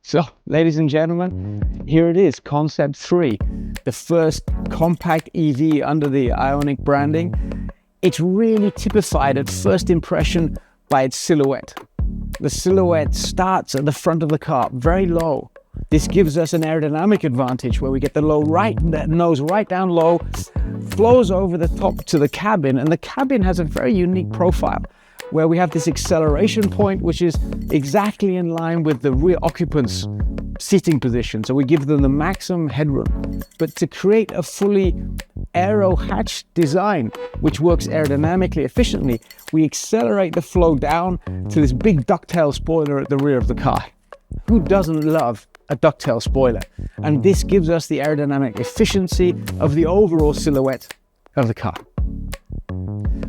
So, ladies and gentlemen, here it is, Concept 3, the first compact EV under the Ioniq branding. It's really typified at first impression by its silhouette. The silhouette starts at the front of the car, very low. This gives us an aerodynamic advantage where we get the nose right down low, flows over the top to the cabin, and the cabin has a very unique profile where we have this acceleration point, which is exactly in line with the rear occupant's seating position. So we give them the maximum headroom. But to create a fully aero hatch design, which works aerodynamically efficiently, we accelerate the flow down to this big ducktail spoiler at the rear of the car. Who doesn't love a ducktail spoiler? And this gives us the aerodynamic efficiency of the overall silhouette of the car.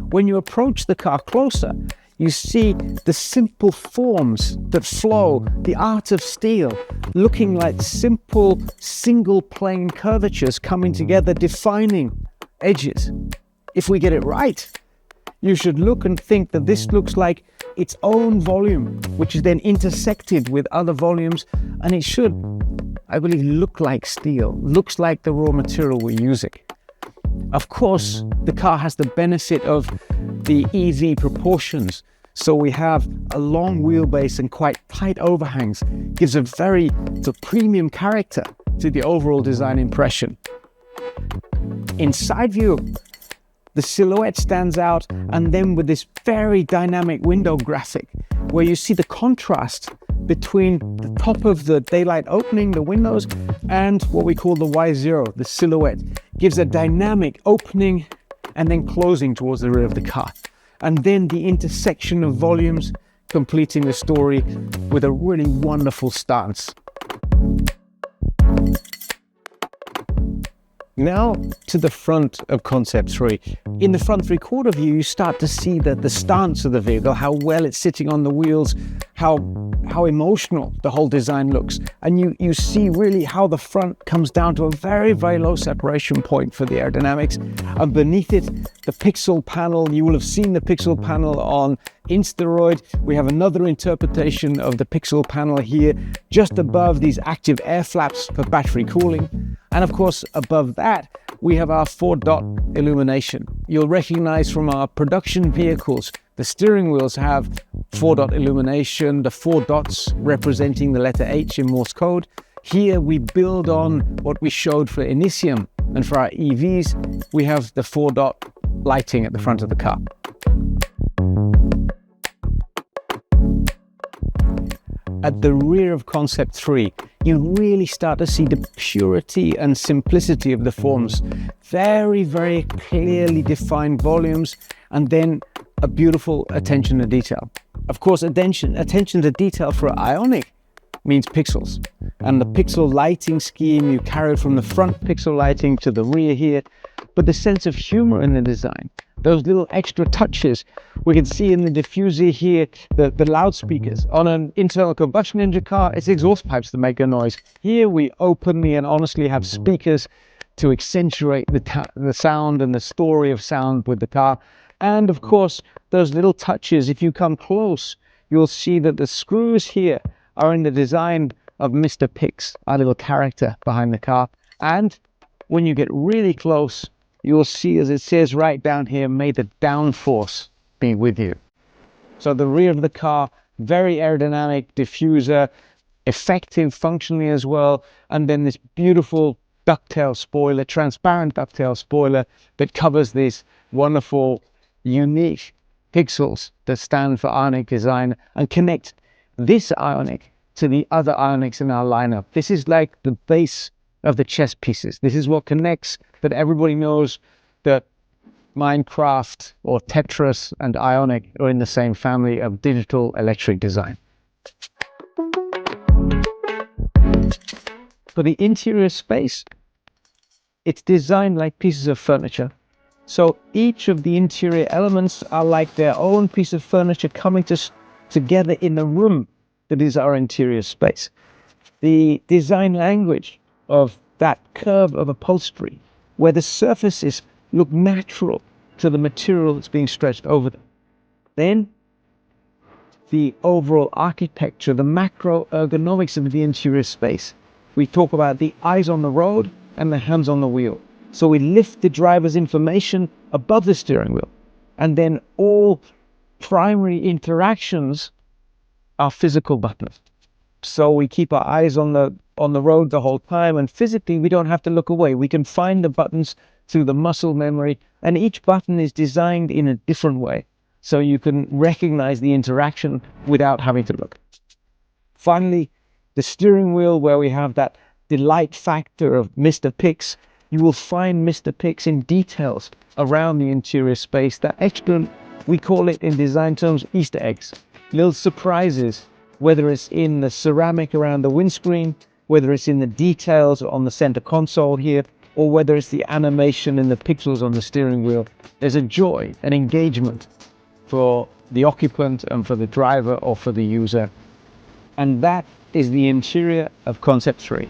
When you approach the car closer, you see the simple forms that flow, the art of steel, looking like simple single plane curvatures coming together, defining edges. If we get it right, you should look and think that this looks like its own volume, which is then intersected with other volumes, and it should, I believe, look like steel, looks like the raw material we're using. Of course, the car has the benefit of the EV proportions. So we have a long wheelbase and quite tight overhangs, gives a very premium character to the overall design impression. In side view, the silhouette stands out, and then with this very dynamic window graphic, where you see the contrast between the top of the daylight opening, the windows, and what we call the Y0, the silhouette, gives a dynamic opening and then closing towards the rear of the car. And then the intersection of volumes completing the story with a really wonderful stance. Now to the front of Concept 3. In the front three-quarter view, you start to see the stance of the vehicle, how well it's sitting on the wheels, how emotional the whole design looks. And you see really how the front comes down to a very, very low separation point for the aerodynamics. And beneath it, the pixel panel. You will have seen the pixel panel on INSTEROID. We have another interpretation of the pixel panel here, just above these active air flaps for battery cooling. And of course, above that, we have our 4-dot illumination. You'll recognize from our production vehicles, the steering wheels have 4-dot illumination, the 4 dots representing the letter H in Morse code. Here we build on what we showed for Initium, and for our EVs, we have the 4-dot lighting at the front of the car. At the rear of Concept 3, you really start to see the purity and simplicity of the forms. Very, very clearly defined volumes, and then a beautiful attention to detail. Of course, attention to detail for Ioniq means pixels. And the pixel lighting scheme, you carry from the front pixel lighting to the rear here, but the sense of humor in the design, those little extra touches. We can see in the diffuser here, the loudspeakers. On an internal combustion engine car, it's exhaust pipes that make a noise. Here we openly and honestly have speakers to accentuate the sound and the story of sound with the car. And of course, those little touches, if you come close, you'll see that the screws here are in the design of Mr. Pix, our little character behind the car. And when you get really close, you'll see, as it says right down here, may the downforce be with you. So the rear of the car, very aerodynamic diffuser, effective functionally as well. And then this beautiful ducktail spoiler, transparent ducktail spoiler that covers these wonderful, unique pixels that stand for Ioniq design and connect this Ioniq to the other Ioniqs in our lineup. This is like the base of the chess pieces. This is what connects, that everybody knows that Minecraft or Tetris and Ioniq are in the same family of digital electric design. For the interior space, it's designed like pieces of furniture. So each of the interior elements are like their own piece of furniture coming together in the room that is our interior space. The design language of that curve of upholstery, where the surfaces look natural to the material that's being stretched over them. Then the overall architecture, the macro ergonomics of the interior space. We talk about the eyes on the road and the hands on the wheel. So we lift the driver's information above the steering wheel, and then all primary interactions are physical buttons. So we keep our eyes on the road the whole time, and physically we don't have to look away. We can find the buttons through the muscle memory, and each button is designed in a different way, so you can recognize the interaction without having to look. Finally, the steering wheel, where we have that delight factor of Mr. Pix. You will find Mr. Pix in details around the interior space that extra, we call it in design terms, Easter eggs. Little surprises, whether it's in the ceramic around the windscreen, whether it's in the details on the center console here, or whether it's the animation in the pixels on the steering wheel. There's a joy, an engagement for the occupant and for the driver or for the user. And that is the interior of Concept 3.